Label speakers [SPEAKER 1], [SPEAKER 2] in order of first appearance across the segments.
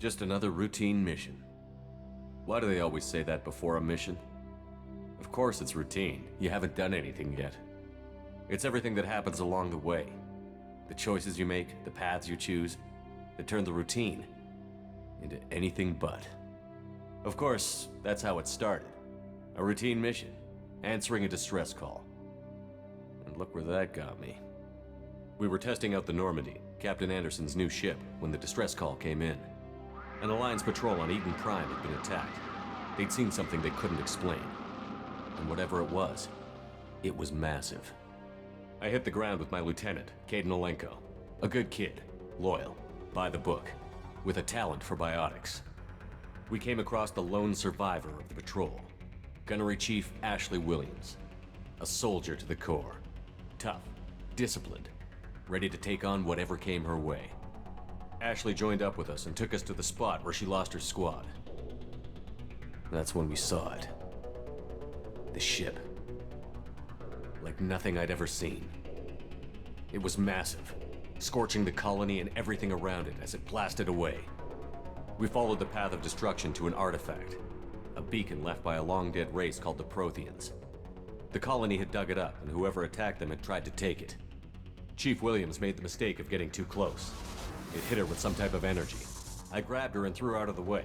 [SPEAKER 1] Just another routine mission. Why do they always say that before a mission? Of course it's routine. You haven't done anything yet. It's everything that happens along the way. The choices you make, the paths you choose, that turn the routine into anything but. Of course, that's how it started. A routine mission, answering a distress call. And look where that got me. We were testing out the Normandy, Captain Anderson's new ship, when the distress call came in. An Alliance patrol on Eden Prime had been attacked. They'd seen something they couldn't explain. And whatever it was massive. I hit the ground with my lieutenant, Caden Olenko. A good kid, loyal, by the book, with a talent for biotics. We came across the lone survivor of the patrol, Gunnery Chief Ashley Williams. A soldier to the core. Tough, disciplined, ready to take on whatever came her way. Ashley joined up with us and took us to the spot where she lost her squad. That's when we saw it. The ship. Like nothing I'd ever seen. It was massive, scorching the colony and everything around it as it blasted away. We followed the path of destruction to an artifact, a beacon left by a long-dead race called the Protheans. The colony had dug it up, and whoever attacked them had tried to take it. Chief Williams made the mistake of getting too close. It hit her with some type of energy. I grabbed her and threw her out of the way.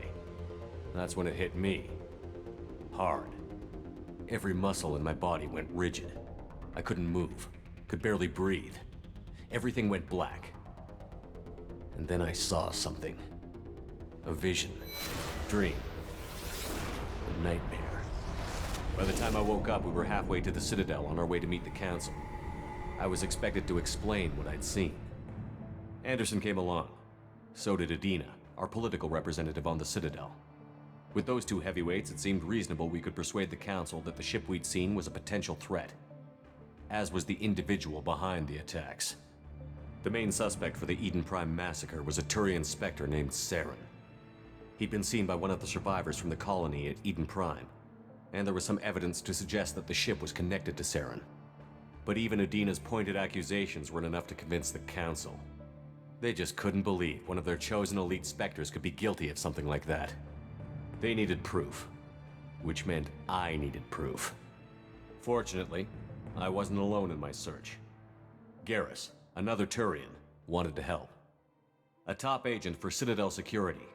[SPEAKER 1] That's when it hit me. Hard. Every muscle in my body went rigid. I couldn't move, could barely breathe. Everything went black. And then I saw something. A vision. Dream. A nightmare. By the time I woke up, we were halfway to the Citadel on our way to meet the Council. I was expected to explain what I'd seen. Anderson came along. So did Adina, our political representative on the Citadel. With those two heavyweights, it seemed reasonable we could persuade the Council that the ship we'd seen was a potential threat, as was the individual behind the attacks. The main suspect for the Eden Prime massacre was a Turian Spectre named Saren. He'd been seen by one of the survivors from the colony at Eden Prime, and there was some evidence to suggest that the ship was connected to Saren. But even Adina's pointed accusations weren't enough to convince the Council. They just couldn't believe one of their chosen elite Spectres could be guilty of something like that. They needed proof, which meant I needed proof. Fortunately, I wasn't alone in my search. Garrus, another Turian, wanted to help. A top agent for Citadel Security.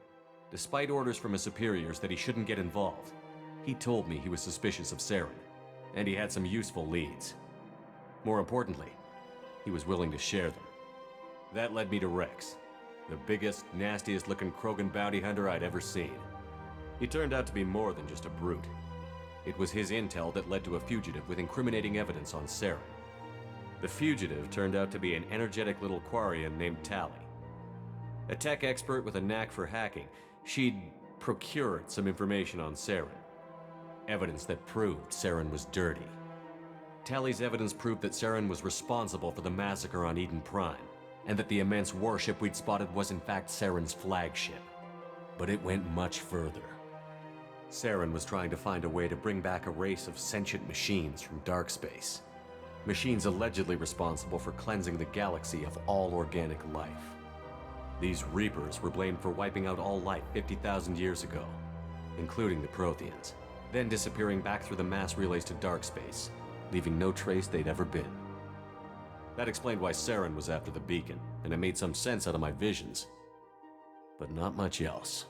[SPEAKER 1] Despite orders from his superiors that he shouldn't get involved, he told me he was suspicious of Saren, and he had some useful leads. More importantly, he was willing to share them. That led me to Rex, the biggest, nastiest looking Krogan bounty hunter I'd ever seen. He turned out to be more than just a brute. It was his intel that led to a fugitive with incriminating evidence on Saren. The fugitive turned out to be an energetic little Quarian named Tali. A tech expert with a knack for hacking, she'd procured some information on Saren. Evidence that proved Saren was dirty. Tali's evidence proved that Saren was responsible for the massacre on Eden Prime, and that the immense warship we'd spotted was in fact Saren's flagship. But it went much further. Saren was trying to find a way to bring back a race of sentient machines from dark space. Machines allegedly responsible for cleansing the galaxy of all organic life. These Reapers were blamed for wiping out all life 50,000 years ago, including the Protheans, then disappearing back through the mass relays to dark space, leaving no trace they'd ever been. That explained why Saren was after the beacon, and it made some sense out of my visions. But not much else.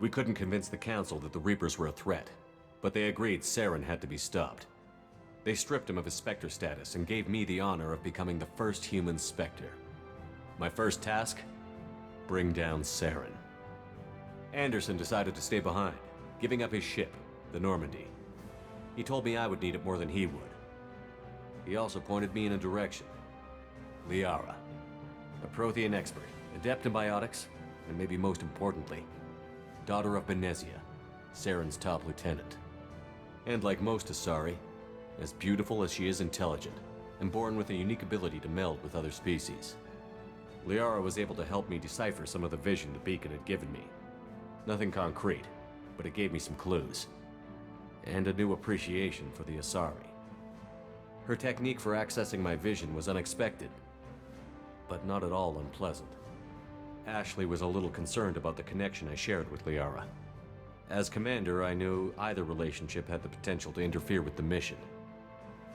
[SPEAKER 1] We couldn't convince the Council that the Reapers were a threat, but they agreed Saren had to be stopped. They stripped him of his Spectre status and gave me the honor of becoming the first human Spectre. My first task? Bring down Saren. Anderson decided to stay behind, giving up his ship, the Normandy. He told me I would need it more than he would. He also pointed me in a direction. Liara, a Prothean expert, adept in biotics, and maybe most importantly, daughter of Benezia, Saren's top lieutenant. And like most Asari, as beautiful as she is intelligent, and born with a unique ability to meld with other species. Liara was able to help me decipher some of the vision the beacon had given me. Nothing concrete, but it gave me some clues. And a new appreciation for the Asari. Her technique for accessing my vision was unexpected, but not at all unpleasant. Ashley was a little concerned about the connection I shared with Liara. As commander, I knew either relationship had the potential to interfere with the mission.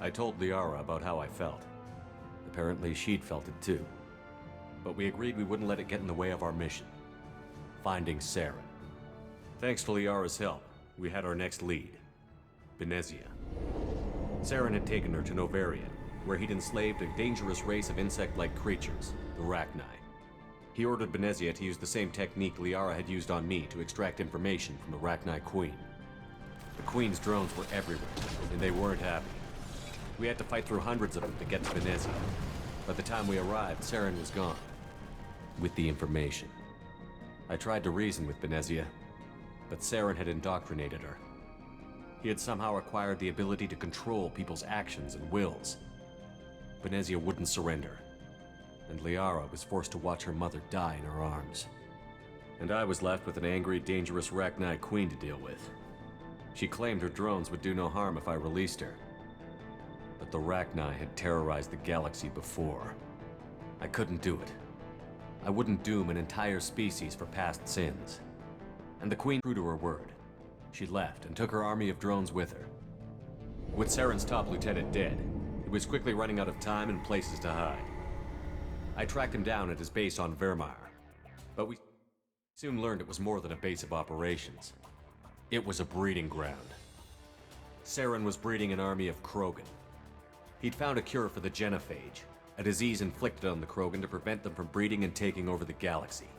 [SPEAKER 1] I told Liara about how I felt. Apparently, she'd felt it too. But we agreed we wouldn't let it get in the way of our mission. Finding Saren. Thanks to Liara's help, we had our next lead. Benezia. Saren had taken her to Novaria, where he'd enslaved a dangerous race of insect-like creatures, the Rachni. He ordered Benezia to use the same technique Liara had used on me to extract information from the Rachni Queen. The Queen's drones were everywhere, and they weren't happy. We had to fight through hundreds of them to get to Benezia. By the time we arrived, Saren was gone. With the information. I tried to reason with Benezia, but Saren had indoctrinated her. He had somehow acquired the ability to control people's actions and wills. Benezia wouldn't surrender, and Liara was forced to watch her mother die in her arms. And I was left with an angry, dangerous Rachni Queen to deal with. She claimed her drones would do no harm if I released her. But the Rachni had terrorized the galaxy before. I couldn't do it. I wouldn't doom an entire species for past sins. And the Queen true to her word. She left and took her army of drones with her. With Saren's top lieutenant dead, he was quickly running out of time and places to hide. I tracked him down at his base on Vermeer, but we soon learned it was more than a base of operations. It was a breeding ground. Saren was breeding an army of Krogan. He'd found a cure for the genophage, a disease inflicted on the Krogan to prevent them from breeding and taking over the galaxy.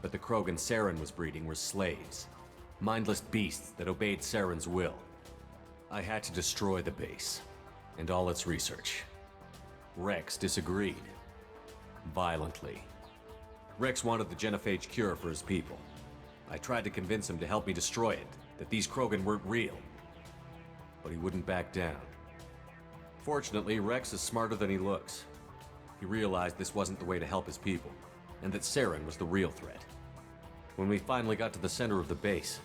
[SPEAKER 1] But the Krogan Saren was breeding were slaves, mindless beasts that obeyed Saren's will. I had to destroy the base, and all its research. Rex disagreed. Violently. Rex wanted the genophage cure for his people. I tried to convince him to help me destroy it, that these Krogan weren't real. But he wouldn't back down. Fortunately, Rex is smarter than he looks. He realized this wasn't the way to help his people, and that Saren was the real threat. When we finally got to the center of the base,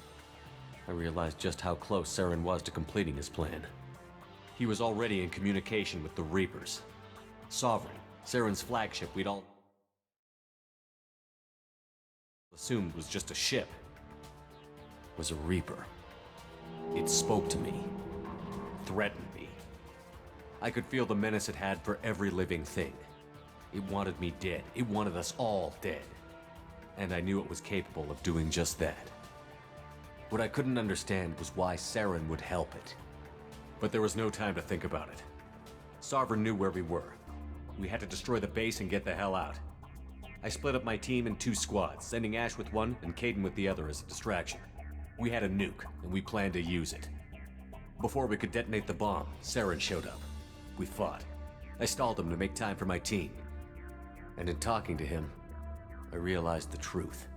[SPEAKER 1] I realized just how close Saren was to completing his plan. He was already in communication with the Reapers. Sovereign, Saren's flagship we'd all assumed was just a ship, was a Reaper. It spoke to me, threatened me. I could feel the menace it had for every living thing. It wanted me dead. It wanted us all dead. And I knew it was capable of doing just that. What I couldn't understand was why Saren would help it. But there was no time to think about it. Sovereign knew where we were. We had to destroy the base and get the hell out. I split up my team in 2 squads, sending Ash with one and Kaidan with the other as a distraction. We had a nuke, and we planned to use it. Before we could detonate the bomb, Saren showed up. We fought. I stalled him to make time for my team. And in talking to him, I realized the truth.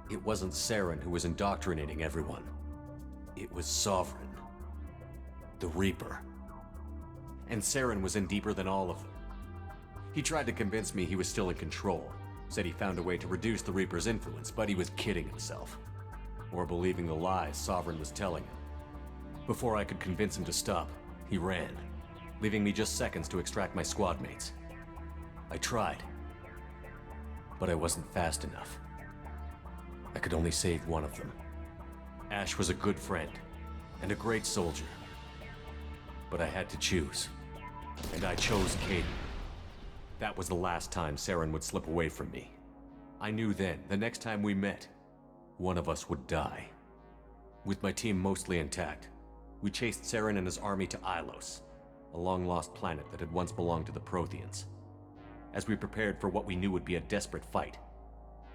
[SPEAKER 1] It wasn't Saren who was indoctrinating everyone. It was Sovereign. The Reaper. And Saren was in deeper than all of them. He tried to convince me he was still in control. Said he found a way to reduce the Reaper's influence, but he was kidding himself. Or believing the lies Sovereign was telling him. Before I could convince him to stop, he ran, leaving me just seconds to extract my squad mates. I tried, but I wasn't fast enough. I could only save one of them. Ash was a good friend, and a great soldier. But I had to choose, and I chose Kaidan. That was the last time Saren would slip away from me. I knew then, the next time we met, one of us would die. With my team mostly intact, we chased Saren and his army to Ilos, a long-lost planet that had once belonged to the Protheans. As we prepared for what we knew would be a desperate fight,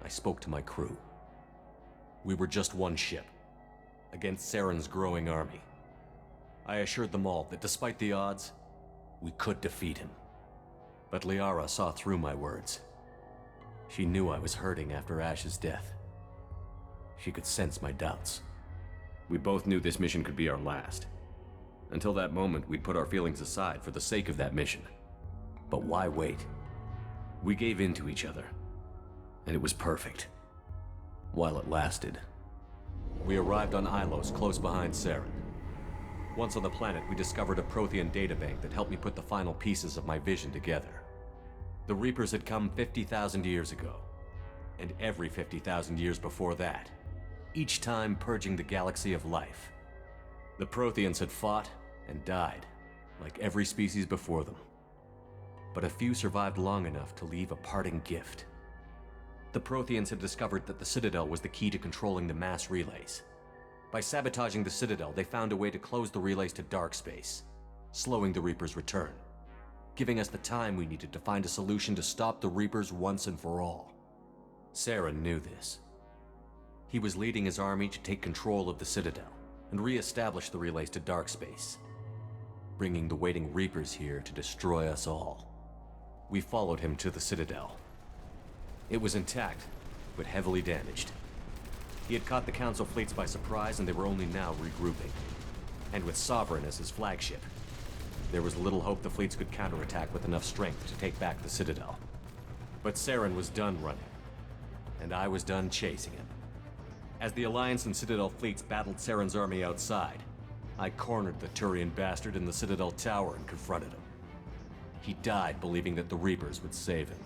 [SPEAKER 1] I spoke to my crew. We were just one ship, against Saren's growing army. I assured them all that despite the odds, we could defeat him. But Liara saw through my words. She knew I was hurting after Ash's death. She could sense my doubts. We both knew this mission could be our last. Until that moment, we'd put our feelings aside for the sake of that mission. But why wait? We gave in to each other, and it was perfect. While it lasted. We arrived on Ilos, close behind Saren. Once on the planet, we discovered a Prothean databank that helped me put the final pieces of my vision together. The Reapers had come 50,000 years ago, and every 50,000 years before that, each time purging the galaxy of life. The Protheans had fought and died, like every species before them. But a few survived long enough to leave a parting gift. The Protheans had discovered that the Citadel was the key to controlling the mass relays. By sabotaging the Citadel, they found a way to close the relays to dark space, slowing the Reapers' return, giving us the time we needed to find a solution to stop the Reapers once and for all. Saren knew this. He was leading his army to take control of the Citadel and re-establish the relays to dark space, bringing the waiting Reapers here to destroy us all. We followed him to the Citadel. It was intact, but heavily damaged. He had caught the Council fleets by surprise, and they were only now regrouping. And with Sovereign as his flagship, there was little hope the fleets could counterattack with enough strength to take back the Citadel. But Saren was done running, and I was done chasing him. As the Alliance and Citadel fleets battled Saren's army outside, I cornered the Turian bastard in the Citadel tower and confronted him. He died believing that the Reapers would save him.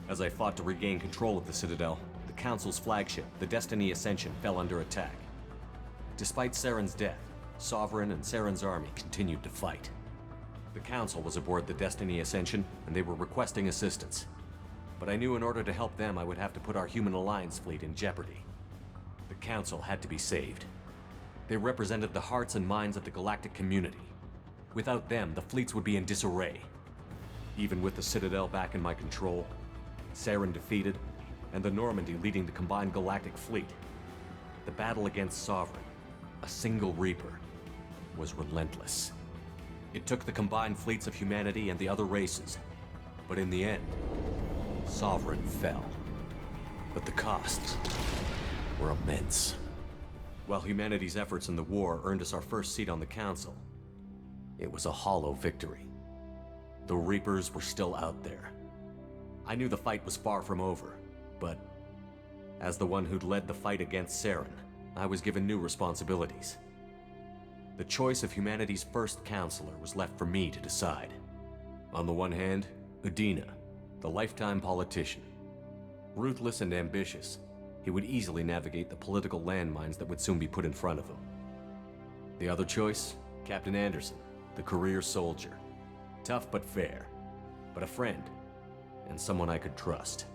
[SPEAKER 1] As I fought to regain control of the Citadel, the Council's flagship, the Destiny Ascension, fell under attack. Despite Saren's death, Sovereign and Saren's army continued to fight. The Council was aboard the Destiny Ascension, and they were requesting assistance. But I knew in order to help them, I would have to put our Human Alliance fleet in jeopardy. The Council had to be saved. They represented the hearts and minds of the galactic community. Without them, the fleets would be in disarray. Even with the Citadel back in my control, Saren defeated, and the Normandy leading the combined galactic fleet, the battle against Sovereign, a single Reaper, was relentless. It took the combined fleets of humanity and the other races, but in the end, Sovereign fell. But the costs were immense. While humanity's efforts in the war earned us our first seat on the Council, it was a hollow victory. The Reapers were still out there. I knew the fight was far from over, but as the one who'd led the fight against Saren, I was given new responsibilities. The choice of humanity's first counselor was left for me to decide. On the one hand, Udina, the lifetime politician. Ruthless and ambitious, he would easily navigate the political landmines that would soon be put in front of him. The other choice, Captain Anderson, the career soldier. Tough but fair, but a friend, and someone I could trust.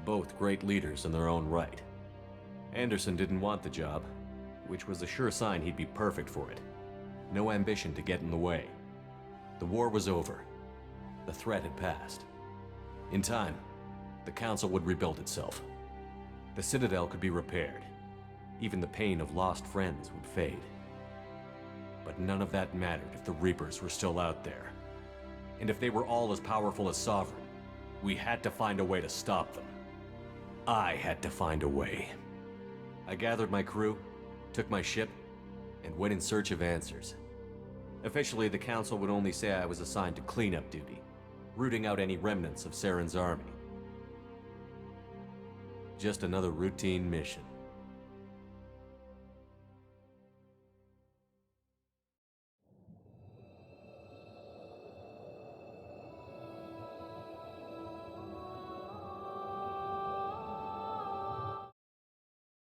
[SPEAKER 1] Both great leaders in their own right. Anderson didn't want the job, which was a sure sign he'd be perfect for it. No ambition to get in the way. The war was over. The threat had passed. In time, the Council would rebuild itself. The Citadel could be repaired. Even the pain of lost friends would fade. But none of that mattered if the Reapers were still out there. And if they were all as powerful as Sovereign, we had to find a way to stop them. I had to find a way. I gathered my crew, took my ship, and went in search of answers. Officially, the Council would only say I was assigned to cleanup duty, rooting out any remnants of Saren's army. Just another routine mission.